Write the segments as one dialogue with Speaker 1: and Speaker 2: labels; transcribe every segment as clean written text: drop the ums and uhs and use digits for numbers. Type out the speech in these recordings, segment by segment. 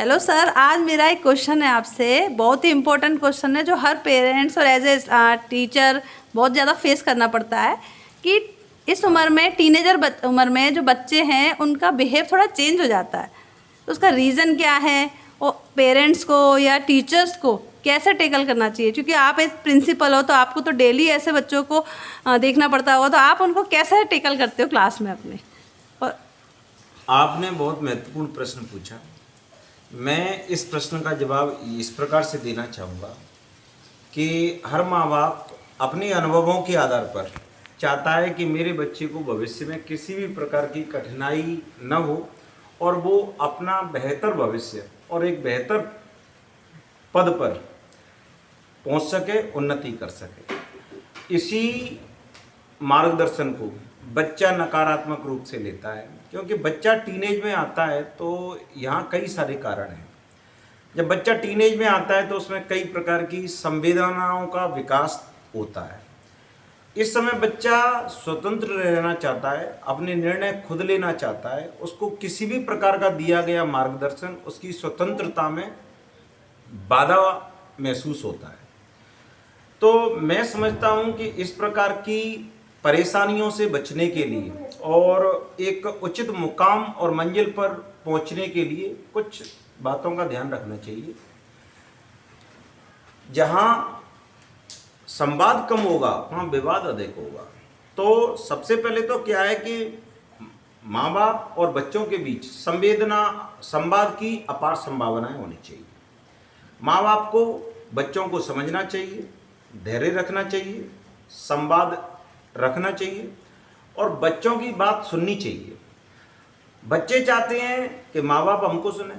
Speaker 1: Hello sir, आज मेरा एक क्वेश्चन है आपसे। बहुत ही इम्पोर्टेंट क्वेश्चन है जो हर पेरेंट्स और एज ए टीचर बहुत ज़्यादा फेस करना पड़ता है कि इस उम्र में टीनेजर उम्र में जो बच्चे हैं उनका बिहेव थोड़ा चेंज हो जाता है। तो उसका रीज़न क्या है और पेरेंट्स को या टीचर्स को कैसे टेकल करना चाहिए? क्योंकि आप एक प्रिंसिपल हो तो आपको तो डेली ऐसे बच्चों को देखना पड़ता होगा, तो आप उनको कैसे टेकल करते हो क्लास में अपने? और
Speaker 2: आपने बहुत महत्वपूर्ण प्रश्न पूछा। मैं इस प्रश्न का जवाब इस प्रकार से देना चाहूँगा कि हर माँ बाप अपने अनुभवों के आधार पर चाहता है कि मेरे बच्चे को भविष्य में किसी भी प्रकार की कठिनाई न हो और वो अपना बेहतर भविष्य और एक बेहतर पद पर पहुंच सके, उन्नति कर सके। इसी मार्गदर्शन को बच्चा नकारात्मक रूप से लेता है, क्योंकि बच्चा टीनेज में आता है तो यहाँ कई सारे कारण हैं। जब बच्चा टीनेज में आता है तो उसमें कई प्रकार की संवेदनाओं का विकास होता है। इस समय बच्चा स्वतंत्र रहना चाहता है, अपने निर्णय खुद लेना चाहता है। उसको किसी भी प्रकार का दिया गया मार्गदर्शन उसकी स्वतंत्रता में बाधा महसूस होता है। तो मैं समझता हूँ कि इस प्रकार की परेशानियों से बचने के लिए और एक उचित मुकाम और मंजिल पर पहुँचने के लिए कुछ बातों का ध्यान रखना चाहिए। जहाँ संवाद कम होगा वहाँ विवाद अधिक होगा। तो सबसे पहले तो क्या है कि माँ बाप और बच्चों के बीच संवाद की अपार संभावनाएं होनी चाहिए। माँ बाप को बच्चों को समझना चाहिए, धैर्य रखना चाहिए, संवाद रखना चाहिए और बच्चों की बात सुननी चाहिए। बच्चे चाहते हैं कि माँ बाप हमको सुने,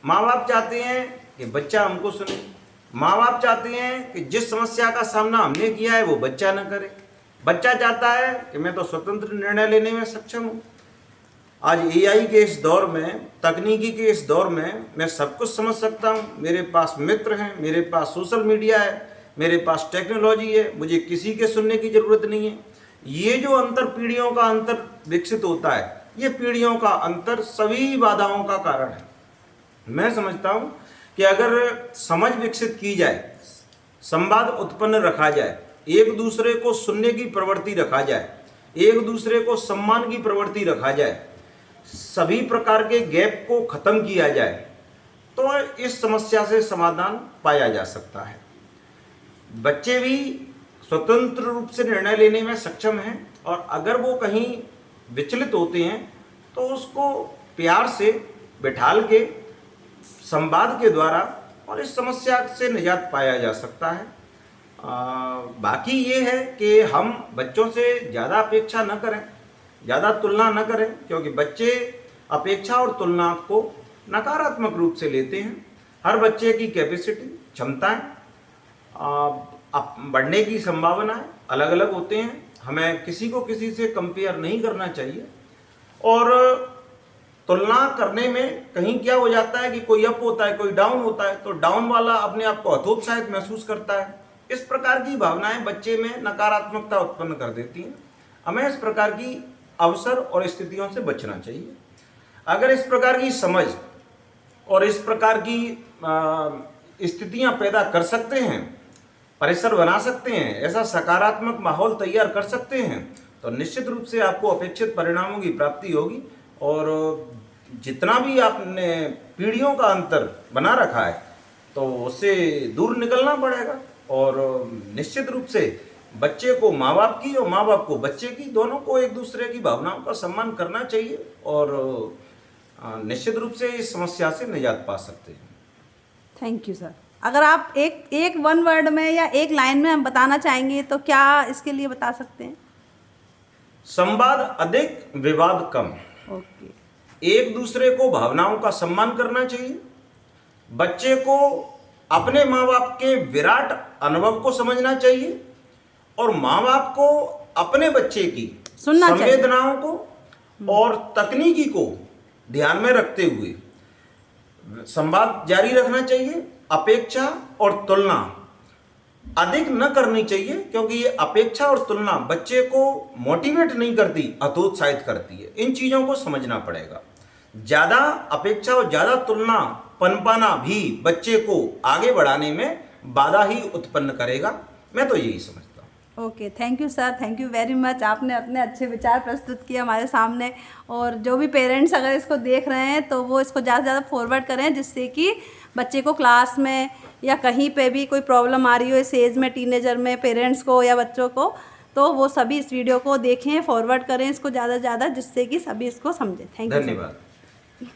Speaker 2: माँ बाप चाहते हैं कि बच्चा हमको सुने, माँ बाप चाहते हैं कि जिस समस्या का सामना हमने किया है वो बच्चा न करे। बच्चा चाहता है कि मैं तो स्वतंत्र निर्णय लेने में सक्षम हूँ। आज एआई के इस दौर में, तकनीकी के इस दौर में मैं सब कुछ समझ सकता हूँ। मेरे पास मित्र हैं, मेरे पास सोशल मीडिया है, मेरे पास टेक्नोलॉजी है, मुझे किसी के सुनने की ज़रूरत नहीं है। ये जो अंतर, पीढ़ियों का अंतर विकसित होता है, ये पीढ़ियों का अंतर सभी बाधाओं का कारण है। मैं समझता हूँ कि अगर समझ विकसित की जाए, संवाद उत्पन्न रखा जाए, एक दूसरे को सुनने की प्रवृत्ति रखा जाए, एक दूसरे को सम्मान की प्रवृत्ति रखा जाए, सभी प्रकार के गैप को खत्म किया जाए, तो इस समस्या से समाधान पाया जा सकता है। बच्चे भी स्वतंत्र रूप से निर्णय लेने में सक्षम हैं और अगर वो कहीं विचलित होते हैं तो उसको प्यार से बिठाल के संवाद के द्वारा और इस समस्या से निजात पाया जा सकता है। बाकी ये है कि हम बच्चों से ज़्यादा अपेक्षा न करें, ज़्यादा तुलना न करें, क्योंकि बच्चे अपेक्षा और तुलना को नकारात्मक रूप से लेते हैं। हर बच्चे की कैपेसिटी, क्षमताएं, बढ़ने की संभावनाएं अलग अलग होते हैं। हमें किसी को किसी से कंपेयर नहीं करना चाहिए और तुलना करने में कहीं क्या हो जाता है कि कोई अप होता है, कोई डाउन होता है, तो डाउन वाला अपने आप को हतोत्साहित महसूस करता है। इस प्रकार की भावनाएं बच्चे में नकारात्मकता उत्पन्न कर देती हैं। हमें इस प्रकार की अवसर और स्थितियों से बचना चाहिए। अगर इस प्रकार की समझ और इस प्रकार की स्थितियां पैदा कर सकते हैं, परिसर बना सकते हैं, ऐसा सकारात्मक माहौल तैयार कर सकते हैं, तो निश्चित रूप से आपको अपेक्षित परिणामों की प्राप्ति होगी। और जितना भी आपने पीढ़ियों का अंतर बना रखा है तो उससे दूर निकलना पड़ेगा और निश्चित रूप से बच्चे को माँ बाप की और माँ बाप को बच्चे की, दोनों को एक दूसरे की भावनाओं का सम्मान करना चाहिए और निश्चित रूप से इस समस्या से निजात पा सकते हैं।
Speaker 1: Thank you sir. अगर आप एक वन वर्ड में या एक लाइन में हम बताना चाहेंगे तो क्या इसके लिए बता सकते हैं?
Speaker 2: संवाद अधिक, विवाद कम।
Speaker 1: ओके।
Speaker 2: एक दूसरे को भावनाओं का सम्मान करना चाहिए। बच्चे को अपने माँ बाप के विराट अनुभव को समझना चाहिए और माँ बाप को अपने बच्चे की संवेदनाओं को और तकनीकी को ध्यान में रखते हुए संवाद जारी रखना चाहिए। अपेक्षा और तुलना अधिक न करनी चाहिए, क्योंकि ये अपेक्षा और तुलना बच्चे को मोटिवेट नहीं करती, हतोत्साहित करती है। इन चीज़ों को समझना पड़ेगा। ज़्यादा अपेक्षा और ज़्यादा तुलना पनपाना भी बच्चे को आगे बढ़ाने में बाधा ही उत्पन्न करेगा। मैं तो यही समझता हूँ।
Speaker 1: Okay, thank you sir, thank you very much. आपने अपने अच्छे विचार प्रस्तुत किए हमारे सामने, और जो भी पेरेंट्स अगर इसको देख रहे हैं तो वो इसको ज़्यादा से ज़्यादा फॉरवर्ड करें, जिससे कि बच्चे को क्लास में या कहीं पे भी कोई प्रॉब्लम आ रही हो इस एज में, टीनेजर में, पेरेंट्स को या बच्चों को, तो वो सभी इस वीडियो को देखें, फॉरवर्ड करें इसको ज़्यादा से ज़्यादा, जिससे कि सभी इसको समझें। Thank you.
Speaker 2: धन्यवाद।